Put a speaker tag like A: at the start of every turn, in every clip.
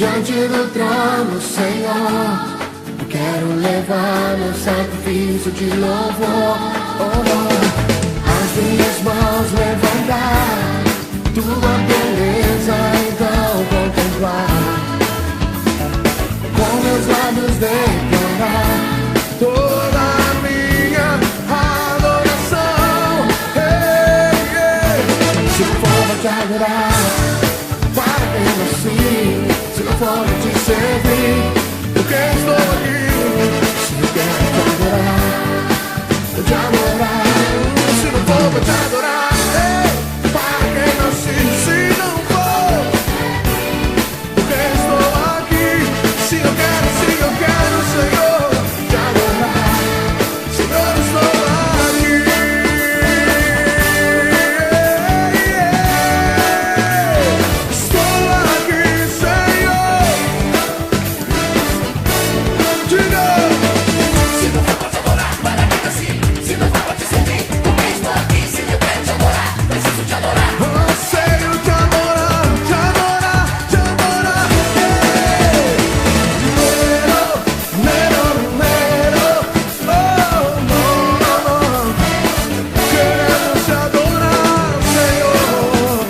A: diante do trono, Senhor. Eu quero levar meu sacrifício de louvor. As minhas mãos levantar, tua beleza então contemplar, com meus lábios declarar toda a minha adoração. Se não for pra te adorar, para que eu nasci. Se não for pra te servir, porque estou aqui. Se eu quero te adorar, eu te adorar. Se não for pra te adorar, para que eu nasci. Se não for, porque estou aqui. Se eu quero, Senhor, te adorar. Senhor, estou aqui. Estou aqui, Senhor. Diga. Se não for pra te adorar, para que nasci. Se não for pra te servir, porque estou aqui. Se eu quero te adorar, preciso te adorar. Anseio te adorar, te adorar, te adorar. Queremos te adorar, Senhor.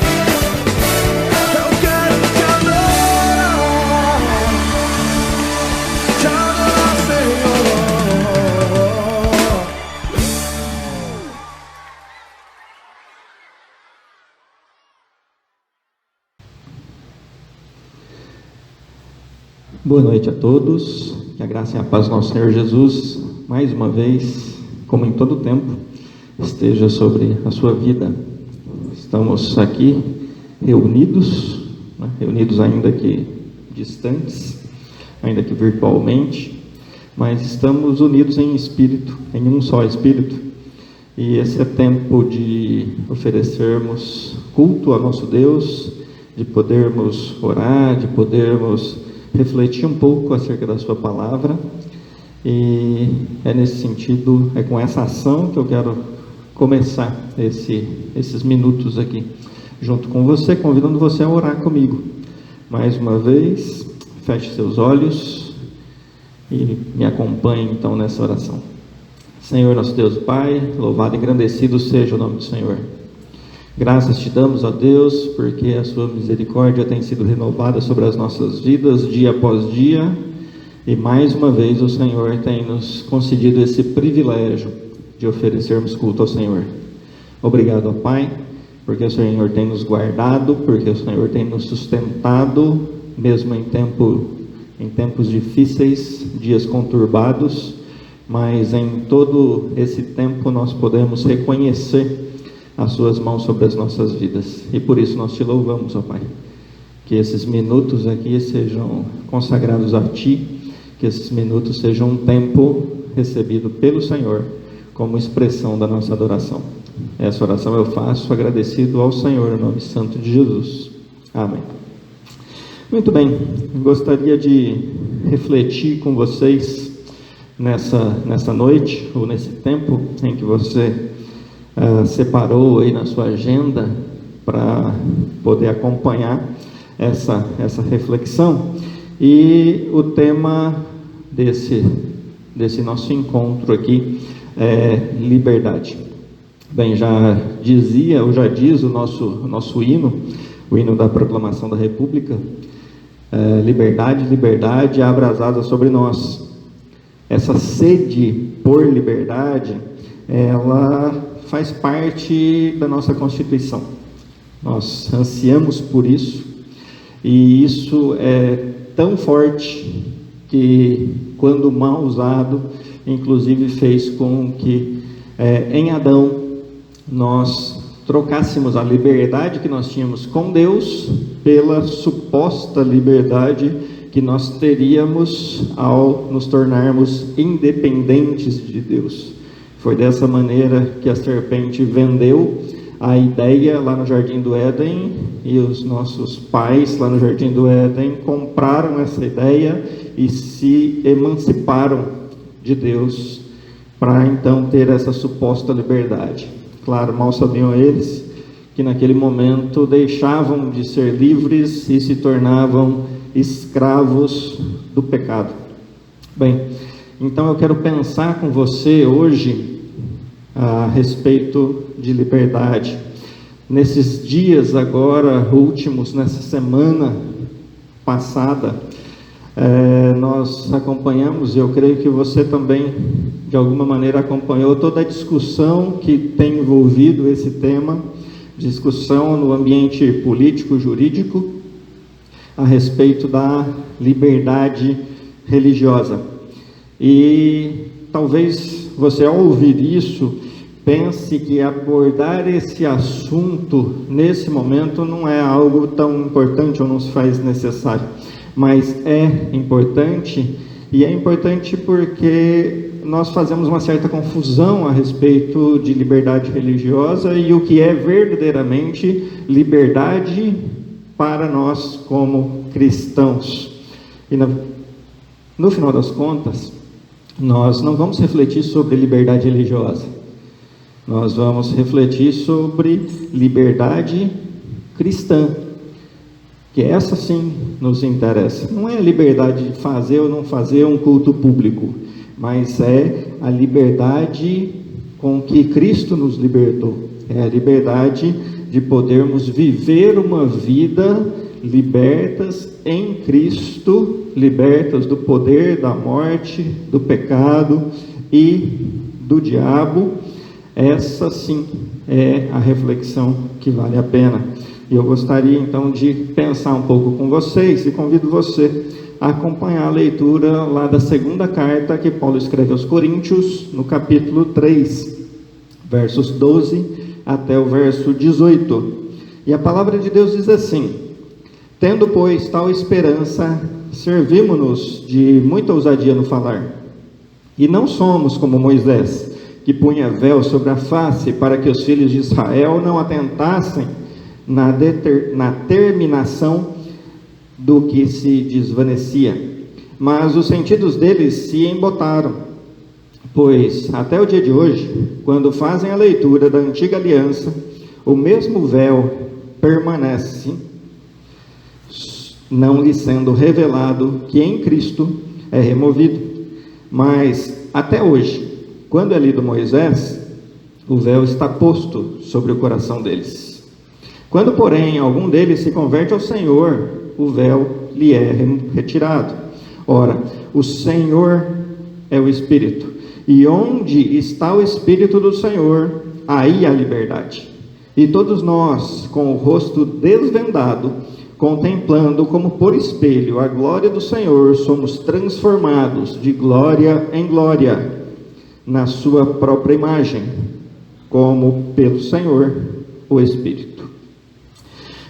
A: Eu quero te adorar, Senhor.
B: Boa noite a todos, que a graça e a paz do nosso Senhor Jesus, mais uma vez, como em todo tempo, esteja sobre a sua vida. Estamos aqui reunidos, reunidos ainda que distantes, ainda que virtualmente, mas estamos unidos em espírito, em um só espírito, e esse é tempo de oferecermos culto ao nosso Deus, de podermos orar, de podermos refletir um pouco acerca da sua palavra, e é nesse sentido, é com essa ação que eu quero começar esses minutos aqui, junto com você, convidando você a orar comigo. Mais uma vez, feche seus olhos e me acompanhe então nessa oração. Senhor, nosso Deus e Pai, louvado e engrandecido seja o nome do Senhor. Graças te damos, ó Deus, porque a sua misericórdia tem sido renovada sobre as nossas vidas dia após dia, e mais uma vez o Senhor tem nos concedido esse privilégio de oferecermos culto ao Senhor. Obrigado, ó Pai, porque o Senhor tem nos guardado, porque o Senhor tem nos sustentado, mesmo em tempos difíceis, dias conturbados, mas em todo esse tempo nós podemos reconhecer as suas mãos sobre as nossas vidas, e por isso nós te louvamos, ó Pai. Que esses minutos aqui sejam consagrados a Ti, que esses minutos sejam um tempo recebido pelo Senhor como expressão da nossa adoração. Essa oração eu faço agradecido ao Senhor, em nome santo de Jesus. Amém. Muito bem, gostaria de refletir com vocês nessa noite, ou nesse tempo em que você separou aí na sua agenda para poder acompanhar essa reflexão, e o tema desse nosso encontro aqui é liberdade. Bem, já diz o nosso hino, o hino da proclamação da República, liberdade, liberdade abrasada sobre nós. Essa sede por liberdade, ela faz parte da nossa Constituição. Nós ansiamos por isso, e isso é tão forte que, quando mal usado, inclusive fez com que em Adão nós trocássemos a liberdade que nós tínhamos com Deus pela suposta liberdade que nós teríamos ao nos tornarmos independentes de Deus. Foi dessa maneira que a serpente vendeu a ideia lá no Jardim do Éden, e os nossos pais lá no Jardim do Éden compraram essa ideia e se emanciparam de Deus para então ter essa suposta liberdade. Claro, mal sabiam eles que naquele momento deixavam de ser livres e se tornavam escravos do pecado. Bem, então eu quero pensar com você hoje a respeito de liberdade. Nesses dias agora, últimos, nessa semana passada, nós acompanhamos, e eu creio que você também, de alguma maneira, acompanhou toda a discussão que tem envolvido esse tema, discussão no ambiente político, jurídico, a respeito da liberdade religiosa. E talvez você, ao ouvir isso, pense que abordar esse assunto nesse momento não é algo tão importante ou não se faz necessário, mas é importante, e é importante porque nós fazemos uma certa confusão a respeito de liberdade religiosa e o que é verdadeiramente liberdade para nós como cristãos. E no final das contas, nós não vamos refletir sobre liberdade religiosa, nós vamos refletir sobre liberdade cristã, que essa sim nos interessa. Não é a liberdade de fazer ou não fazer um culto público, mas é a liberdade com que Cristo nos libertou. É a liberdade de podermos viver uma vida libertas em Cristo, libertas do poder da morte, do pecado e do diabo. Essa sim é a reflexão que vale a pena. E eu gostaria então de pensar um pouco com vocês e convido você a acompanhar a leitura lá da segunda carta que Paulo escreve aos Coríntios, no capítulo 3, versos 12 até o verso 18. E a palavra de Deus diz assim: tendo, pois, tal esperança, servimo-nos de muita ousadia no falar. E não somos como Moisés, que punha véu sobre a face, para que os filhos de Israel não atentassem na terminação do que se desvanecia. Mas os sentidos deles se embotaram, pois até o dia de hoje, quando fazem a leitura da antiga aliança, o mesmo véu permanece, não lhe sendo revelado que em Cristo é removido. Mas até hoje, quando é lido Moisés, o véu está posto sobre o coração deles. Quando, porém, algum deles se converte ao Senhor, o véu lhe é retirado. Ora, o Senhor é o Espírito, e onde está o Espírito do Senhor, aí há liberdade. E todos nós, com o rosto desvendado, contemplando como por espelho a glória do Senhor, somos transformados de glória em glória, na sua própria imagem, como pelo Senhor, o Espírito.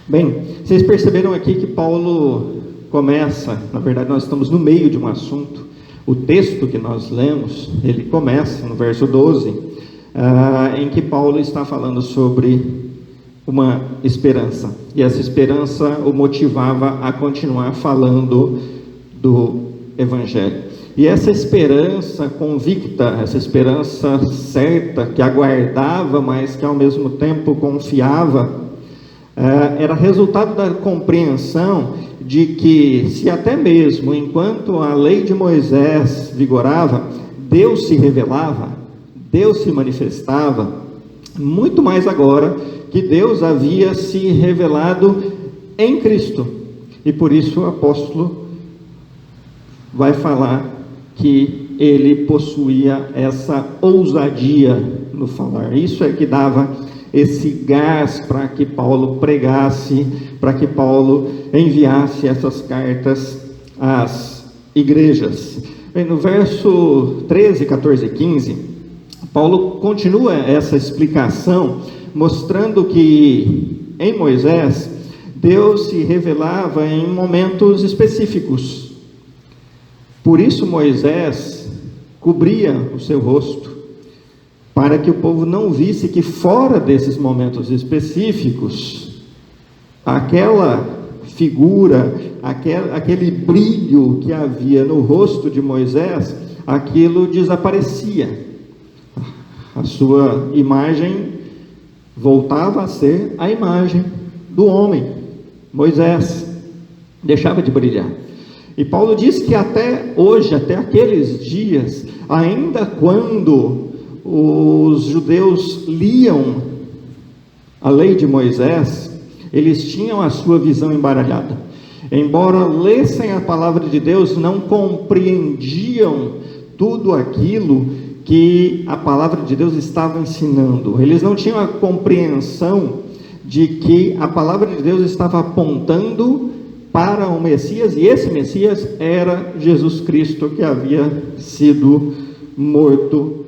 B: Bem, vocês perceberam aqui que Paulo começa, na verdade nós estamos no meio de um assunto. O texto que nós lemos, ele começa no verso 12, em que Paulo está falando sobre uma esperança, e essa esperança o motivava a continuar falando do Evangelho. E essa esperança convicta, essa esperança certa, que aguardava, mas que ao mesmo tempo confiava, era resultado da compreensão de que, se até mesmo enquanto a lei de Moisés vigorava, Deus se revelava, Deus se manifestava, muito mais agora que Deus havia se revelado em Cristo. E por isso o apóstolo vai falar que ele possuía essa ousadia no falar. Isso é que dava esse gás para que Paulo pregasse, para que Paulo enviasse essas cartas às igrejas. Bem, no verso 13, 14 e 15, Paulo continua essa explicação, mostrando que em Moisés, Deus se revelava em momentos específicos. Por isso Moisés cobria o seu rosto, para que o povo não visse que fora desses momentos específicos, aquela figura, aquele brilho que havia no rosto de Moisés, aquilo desaparecia. A sua imagem voltava a ser a imagem do homem. Moisés deixava de brilhar. E Paulo diz que até hoje, até aqueles dias, ainda quando os judeus liam a lei de Moisés, eles tinham a sua visão embaralhada. Embora lessem a palavra de Deus, não compreendiam tudo aquilo que a palavra de Deus estava ensinando. Eles não tinham a compreensão de que a palavra de Deus estava apontando para o Messias, e esse Messias era Jesus Cristo, que havia sido morto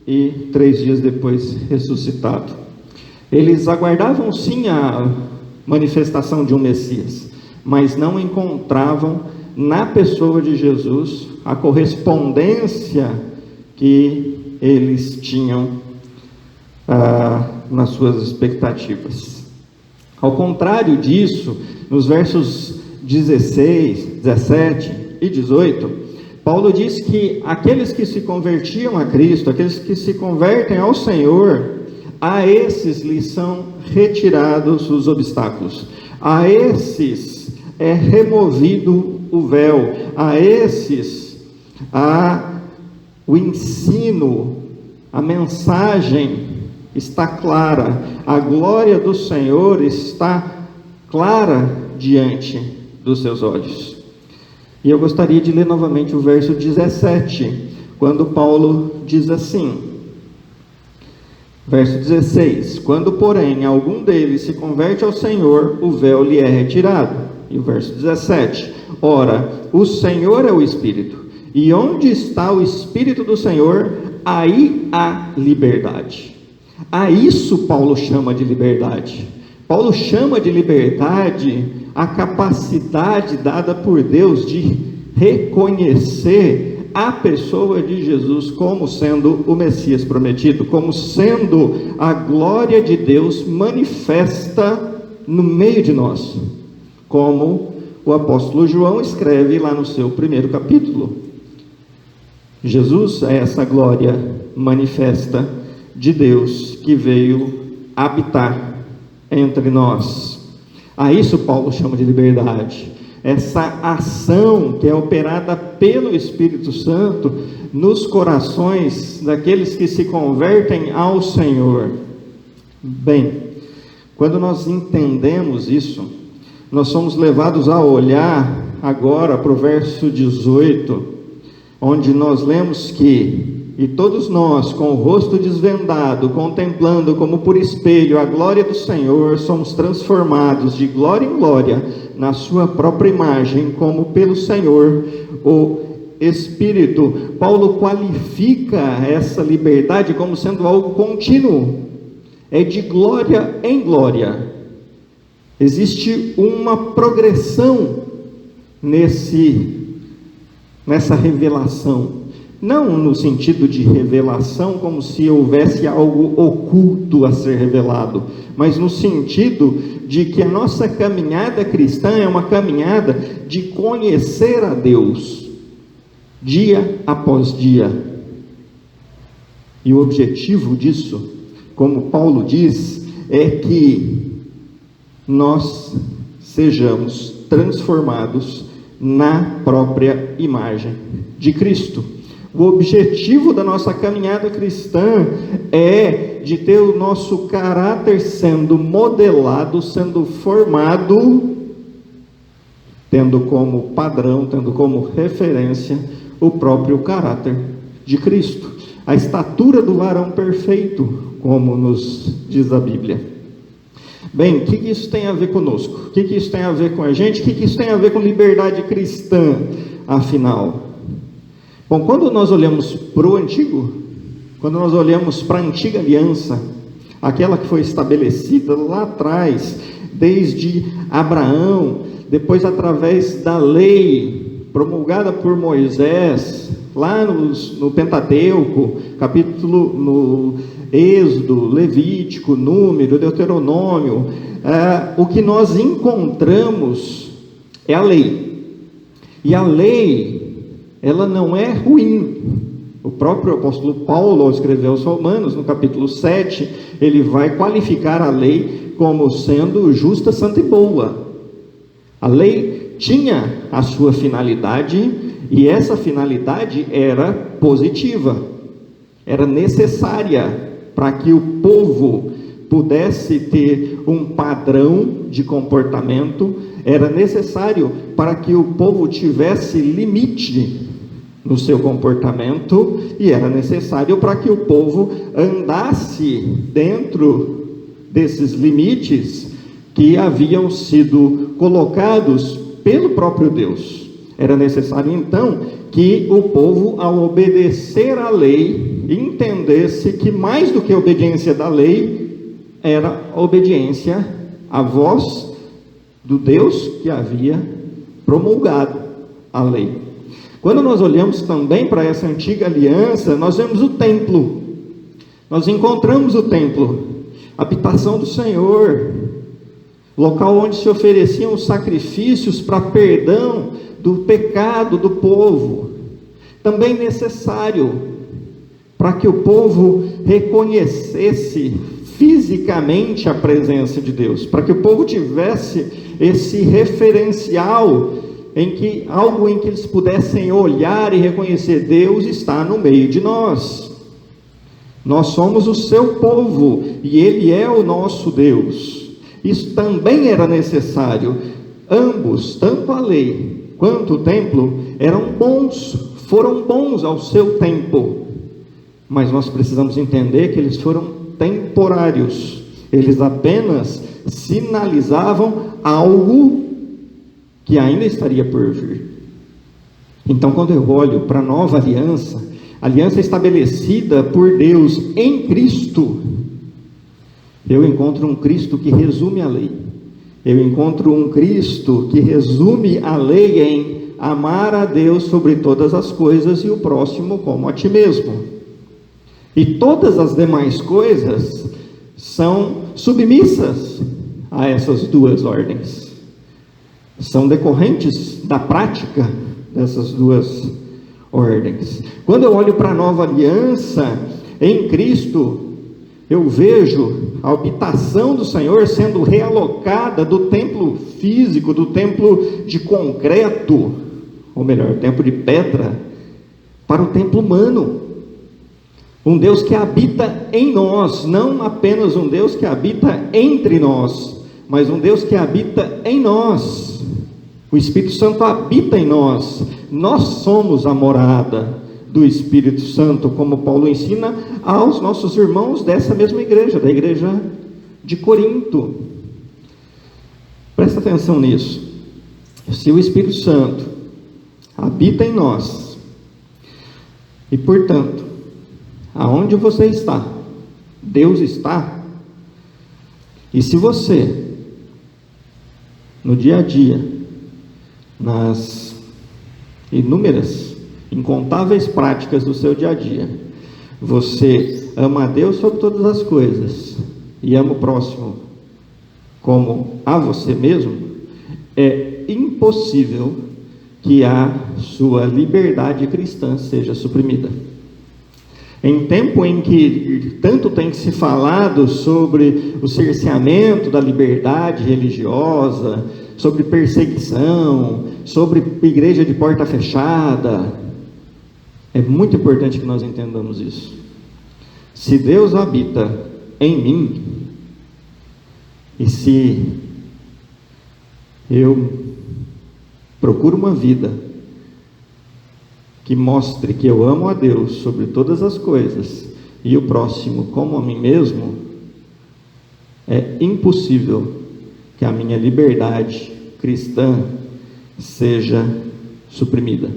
B: e 3 dias depois ressuscitado. Eles aguardavam sim a manifestação de um Messias, mas não encontravam na pessoa de Jesus a correspondência que eles tinham nas suas expectativas. Ao contrário disso, nos versos 16, 17 e 18, Paulo diz que aqueles que se convertiam a Cristo, aqueles que se convertem ao Senhor, a esses lhes são retirados os obstáculos, a esses é removido o véu, a esses o ensino, a mensagem está clara, a glória do Senhor está clara diante dos seus olhos. E eu gostaria de ler novamente o verso 17, quando Paulo diz assim, verso 16: quando, porém, algum deles se converte ao Senhor, o véu lhe é retirado. E o verso 17: ora, o Senhor é o Espírito, e onde está o Espírito do Senhor, aí há liberdade. A isso Paulo chama de liberdade. Paulo chama de liberdade a capacidade dada por Deus de reconhecer a pessoa de Jesus como sendo o Messias prometido, como sendo a glória de Deus manifesta no meio de nós, como o apóstolo João escreve lá no seu 1º capítulo. Jesus é essa glória manifesta de Deus que veio habitar entre nós. A isso Paulo chama de liberdade. Essa ação que é operada pelo Espírito Santo nos corações daqueles que se convertem ao Senhor. Bem, quando nós entendemos isso, nós somos levados a olhar agora para o verso 18, onde nós lemos que: e todos nós, com o rosto desvendado, contemplando como por espelho a glória do Senhor, somos transformados de glória em glória na sua própria imagem, como pelo Senhor o Espírito. Paulo qualifica essa liberdade como sendo algo contínuo, é de glória em glória. Existe uma progressão nessa revelação. Não no sentido de revelação como se houvesse algo oculto a ser revelado, mas no sentido de que a nossa caminhada cristã é uma caminhada de conhecer a Deus, dia após dia. E o objetivo disso, como Paulo diz, é que nós sejamos transformados na própria imagem de Cristo. O objetivo da nossa caminhada cristã é de ter o nosso caráter sendo modelado, sendo formado, tendo como padrão, tendo como referência o próprio caráter de Cristo. A estatura do varão perfeito, como nos diz a Bíblia. Bem, o que isso tem a ver conosco? O que isso tem a ver com a gente? O que isso tem a ver com liberdade cristã, afinal? Bom, quando nós olhamos para o antigo, quando nós olhamos para a antiga aliança, aquela que foi estabelecida lá atrás, desde Abraão, depois através da lei promulgada por Moisés, lá no Pentateuco, capítulo no Êxodo, Levítico, Número, Deuteronômio, o que nós encontramos é a lei. E a lei, ela não é ruim, O próprio apóstolo Paulo, ao escrever aos Romanos, no capítulo 7, ele vai qualificar a lei como sendo justa, santa e boa. A lei tinha a sua finalidade, e essa finalidade era positiva, era necessária para que o povo pudesse ter um padrão de comportamento, era necessário para que o povo tivesse limite no seu comportamento, e era necessário para que o povo andasse dentro desses limites que haviam sido colocados pelo próprio Deus. Era necessário então que o povo, ao obedecer à lei, entendesse que mais do que a obediência da lei era a obediência à voz do Deus que havia promulgado a lei. Quando nós olhamos também para essa antiga aliança, nós vemos o templo. Nós encontramos o templo, a habitação do Senhor, local onde se ofereciam os sacrifícios para perdão do pecado do povo. Também necessário para que o povo reconhecesse fisicamente a presença de Deus, para que o povo tivesse esse referencial algo em que eles pudessem olhar e reconhecer: Deus está no meio de nós. Nós somos o seu povo e Ele é o nosso Deus. Isso também era necessário. Ambos, tanto a lei quanto o templo, foram bons ao seu tempo. Mas nós precisamos entender que eles foram temporários. Eles apenas sinalizavam algo que ainda estaria por vir. Então, quando eu olho para a nova aliança, aliança estabelecida por Deus em Cristo, eu encontro um Cristo que resume a lei. Eu encontro um Cristo que resume a lei em amar a Deus sobre todas as coisas e o próximo como a ti mesmo. E todas as demais coisas são submissas a essas duas ordens. São decorrentes da prática dessas duas ordens. Quando eu olho para a nova aliança em Cristo, eu vejo a habitação do Senhor sendo realocada do templo físico, do templo de concreto, ou melhor, templo de pedra, para o templo humano. Um Deus que habita em nós, não apenas um Deus que habita entre nós, mas um Deus que habita em nós. O Espírito Santo habita em nós. Nós somos a morada do Espírito Santo, como Paulo ensina aos nossos irmãos dessa mesma igreja, da igreja de Corinto. Presta atenção nisso. Se o Espírito Santo habita em nós, e portanto, aonde você está, Deus está. E se você, no dia a dia, nas inúmeras, incontáveis práticas do seu dia a dia, você ama a Deus sobre todas as coisas e ama o próximo como a você mesmo, é impossível que a sua liberdade cristã seja suprimida. Em tempo em que tanto tem se falado sobre o cerceamento da liberdade religiosa, sobre perseguição, sobre igreja de porta fechada, é muito importante que nós entendamos isso. Se Deus habita em mim, e se eu procuro uma vida que mostre que eu amo a Deus sobre todas as coisas e o próximo como a mim mesmo, é impossível que a minha liberdade cristã seja suprimida.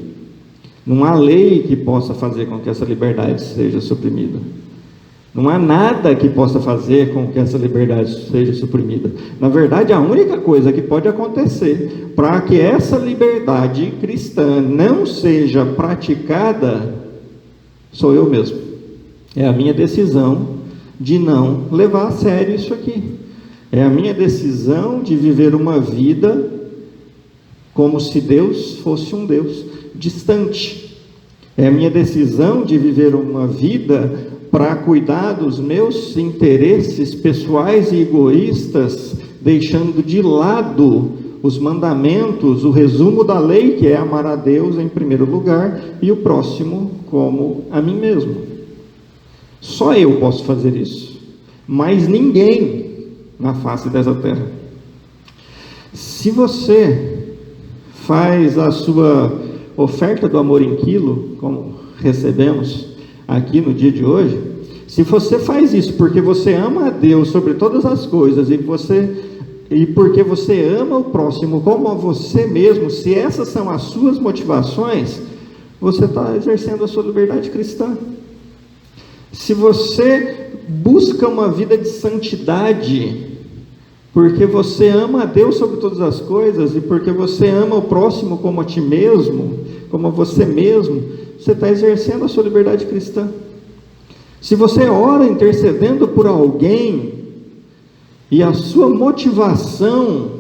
B: Não há lei que possa fazer com que essa liberdade seja suprimida. Não há nada que possa fazer com que essa liberdade seja suprimida. Na verdade, a única coisa que pode acontecer para que essa liberdade cristã não seja praticada, sou eu mesmo. É a minha decisão de não levar a sério isso aqui. É a minha decisão de viver uma vida como se Deus fosse um Deus distante. É a minha decisão de viver uma vida para cuidar dos meus interesses pessoais e egoístas, deixando de lado os mandamentos, o resumo da lei, que é amar a Deus em primeiro lugar e o próximo como a mim mesmo. Só eu posso fazer isso, mas ninguém na face dessa terra. Se você faz a sua oferta do amor em quilo, como recebemos aqui no dia de hoje, se você faz isso porque você ama a Deus sobre todas as coisas e porque você ama o próximo como a você mesmo, se essas são as suas motivações, você está exercendo a sua liberdade cristã. Se você busca uma vida de santidade porque você ama a Deus sobre todas as coisas e porque você ama o próximo como a ti mesmo, como a você mesmo, você está exercendo a sua liberdade cristã. Se você ora intercedendo por alguém e a sua motivação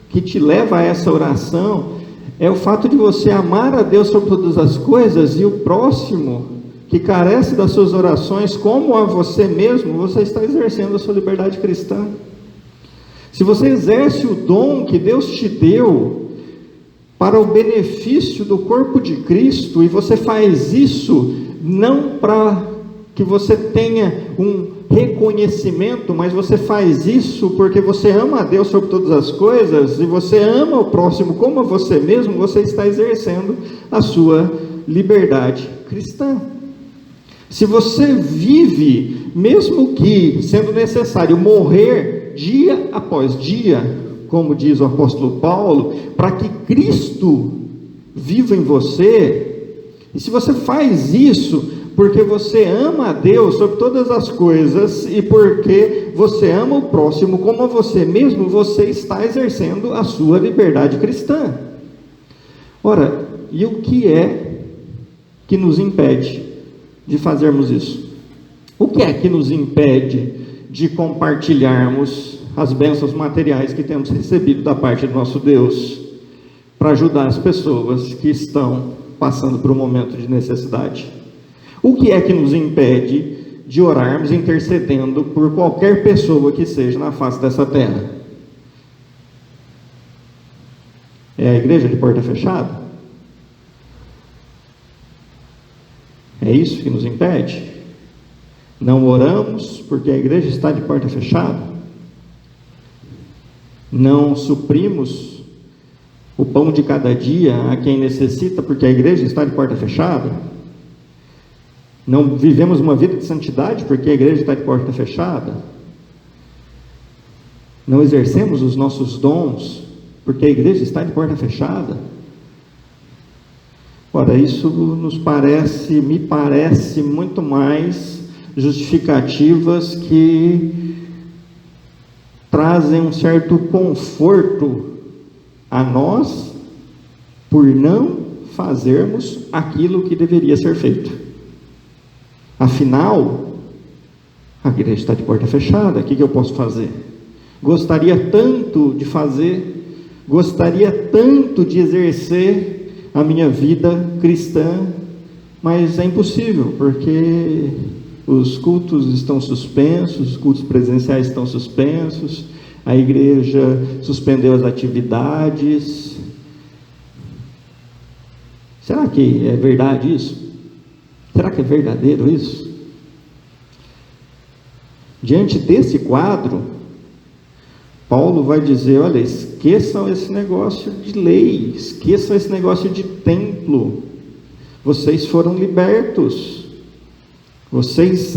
B: que te leva a essa oração é o fato de você amar a Deus sobre todas as coisas e o próximo que carece das suas orações como a você mesmo, você está exercendo a sua liberdade cristã. Se você exerce o dom que Deus te deu para o benefício do corpo de Cristo, e você faz isso não para que você tenha um reconhecimento, mas você faz isso porque você ama a Deus sobre todas as coisas, e você ama o próximo como a você mesmo, você está exercendo a sua liberdade cristã. Se você vive, mesmo que sendo necessário morrer dia após dia, como diz o apóstolo Paulo, para que Cristo viva em você, e se você faz isso porque você ama a Deus sobre todas as coisas e porque você ama o próximo como a você mesmo, você está exercendo a sua liberdade cristã. Ora, e o que é que nos impede de fazermos isso? O que é que nos impede de compartilharmos as bênçãos materiais que temos recebido da parte do nosso Deus para ajudar as pessoas que estão passando por um momento de necessidade? O que é que nos impede de orarmos intercedendo por qualquer pessoa que seja na face dessa terra? É a igreja de porta fechada? É isso que nos impede? Não oramos porque a igreja está de porta fechada? Não suprimos o pão de cada dia a quem necessita porque a igreja está de porta fechada? Não vivemos uma vida de santidade porque a igreja está de porta fechada? Não exercemos os nossos dons porque a igreja está de porta fechada? Ora, isso me parece muito mais justificativas que trazem um certo conforto a nós por não fazermos aquilo que deveria ser feito. Afinal, a igreja está de porta fechada, o que eu posso fazer? Gostaria tanto de fazer, gostaria tanto de exercer a minha vida cristã, mas é impossível, porque os cultos estão suspensos, os cultos presenciais estão suspensos, a igreja suspendeu as atividades. Será que é verdade isso? Será que é verdadeiro isso? Diante desse quadro, Paulo vai dizer: olha, esqueçam esse negócio de lei, esqueçam esse negócio de templo, vocês foram libertos, vocês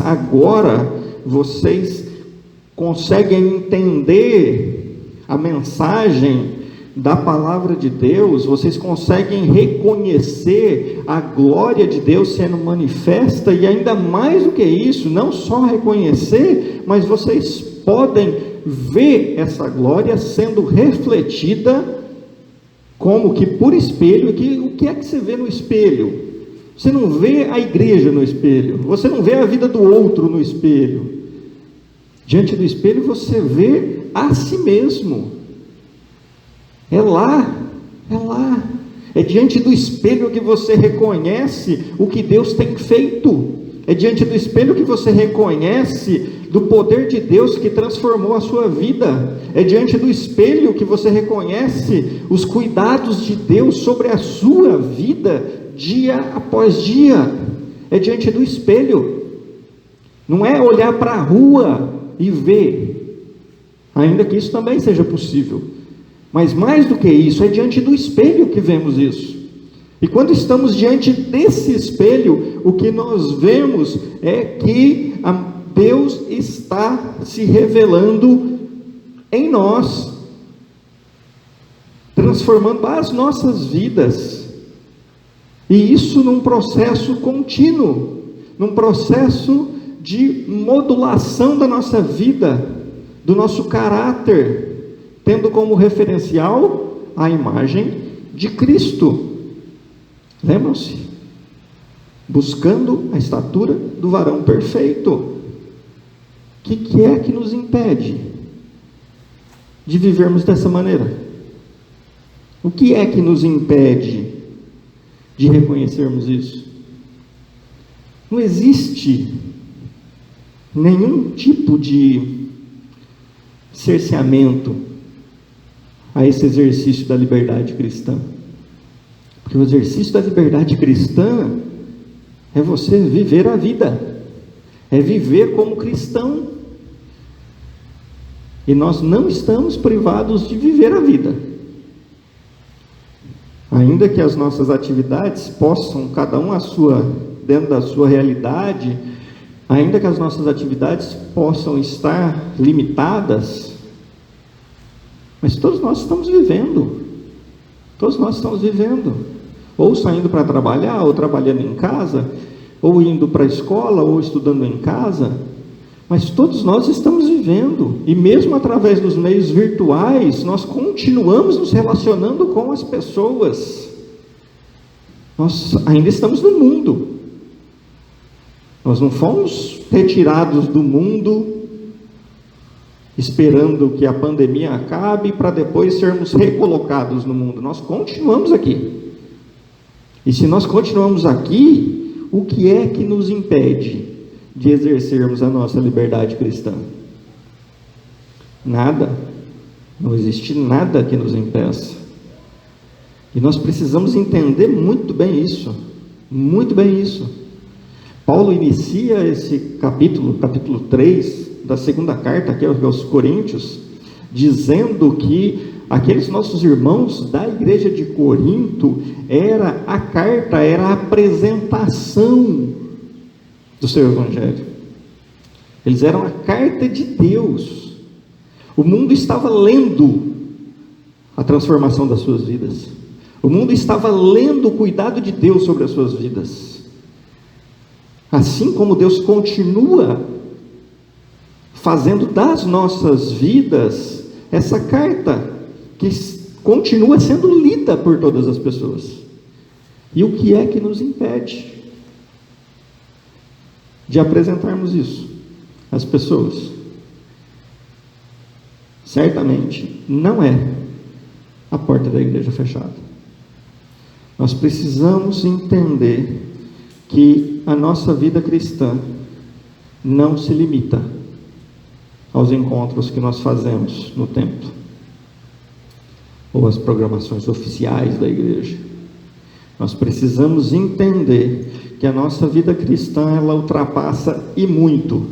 B: conseguem entender a mensagem da palavra de Deus, vocês conseguem reconhecer a glória de Deus sendo manifesta, e ainda mais do que isso, não só reconhecer, mas vocês podem ver essa glória sendo refletida como que por espelho. O que é que você vê no espelho? Você não vê a igreja no espelho, você não vê a vida do outro no espelho. Diante do espelho você vê a si mesmo. É lá, É diante do espelho que você reconhece o que Deus tem feito. É diante do espelho que você reconhece do poder de Deus que transformou a sua vida. É diante do espelho que você reconhece os cuidados de Deus sobre a sua vida, dia após dia. É diante do espelho. Não é olhar para a rua e ver, ainda que isso também seja possível. Mas mais do que isso, é diante do espelho que vemos isso. E quando estamos diante desse espelho, o que nós vemos é que Deus está se revelando em nós, transformando as nossas vidas. E isso num processo contínuo, num processo de modulação da nossa vida, do nosso caráter, tendo como referencial a imagem de Cristo. Lembram-se? Buscando a estatura do varão perfeito. O que é que nos impede de vivermos dessa maneira? O que é que nos impede de reconhecermos isso? Não existe nenhum tipo de cerceamento a esse exercício da liberdade cristã. Porque o exercício da liberdade cristã é você viver a vida, é viver como cristão. E nós não estamos privados de viver a vida. Ainda que as nossas atividades possam, cada um dentro da sua realidade, ainda que as nossas atividades possam estar limitadas, mas todos nós estamos vivendo. Todos nós estamos vivendo. Ou saindo para trabalhar, ou trabalhando em casa, ou indo para a escola, ou estudando em casa. Mas todos nós estamos vivendo. E mesmo através dos meios virtuais, nós continuamos nos relacionando com as pessoas. Nós ainda estamos no mundo. Nós não fomos retirados do mundo esperando que a pandemia acabe para depois sermos recolocados no mundo. Nós continuamos aqui. E se nós continuamos aqui, o que é que nos impede de exercermos a nossa liberdade cristã? Nada. Não existe nada que nos impeça. E nós precisamos entender muito bem isso. Muito bem isso. Paulo inicia esse capítulo 3 da segunda carta aqui aos Coríntios, dizendo que aqueles nossos irmãos da igreja de Corinto, era a apresentação do seu evangelho. Eles eram a carta de Deus. O mundo estava lendo a transformação das suas vidas. O mundo estava lendo o cuidado de Deus sobre as suas vidas. Assim como Deus continua fazendo das nossas vidas essa carta que continua sendo lida por todas as pessoas. E o que é que nos impede de apresentarmos isso às pessoas? Certamente não é a porta da igreja fechada. Nós precisamos entender que a nossa vida cristã não se limita aos encontros que nós fazemos no templo, ou as programações oficiais da igreja. Nós precisamos entender que a nossa vida cristã, ela ultrapassa e muito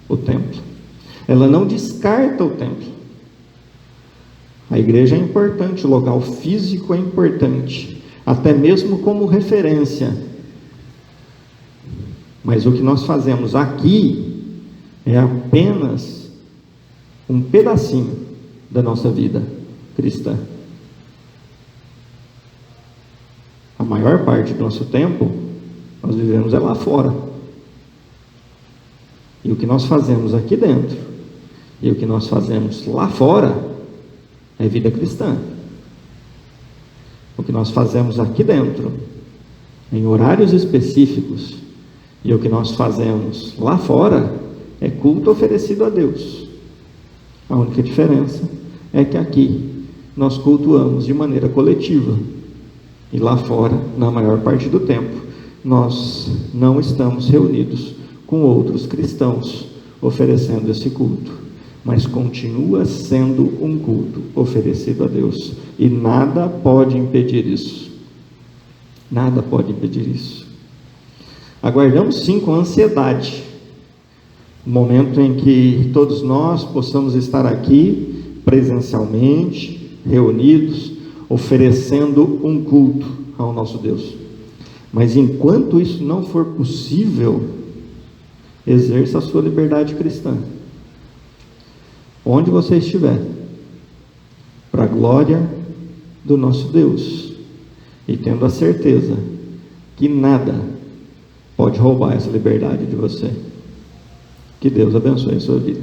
B: o templo. Ela não descarta o templo. A igreja é importante, o local físico é importante, até mesmo como referência. Mas o que nós fazemos aqui é apenas um pedacinho da nossa vida cristã. A maior parte do nosso tempo nós vivemos lá fora. E o que nós fazemos aqui dentro e o que nós fazemos lá fora é vida cristã. O que nós fazemos aqui dentro, em horários específicos, e o que nós fazemos lá fora é culto oferecido a Deus. A única diferença é que aqui nós cultuamos de maneira coletiva E lá fora, na maior parte do tempo, nós não estamos reunidos com outros cristãos oferecendo esse culto, mas continua sendo um culto oferecido a Deus, e nada pode impedir isso. Nada pode impedir isso. Aguardamos sim com ansiedade o momento em que todos nós possamos estar aqui presencialmente, reunidos, oferecendo um culto ao nosso Deus. Mas enquanto isso não for possível, exerça a sua liberdade cristã, onde você estiver, para a glória do nosso Deus, e tendo a certeza que nada pode roubar essa liberdade de você. Que Deus abençoe a sua vida.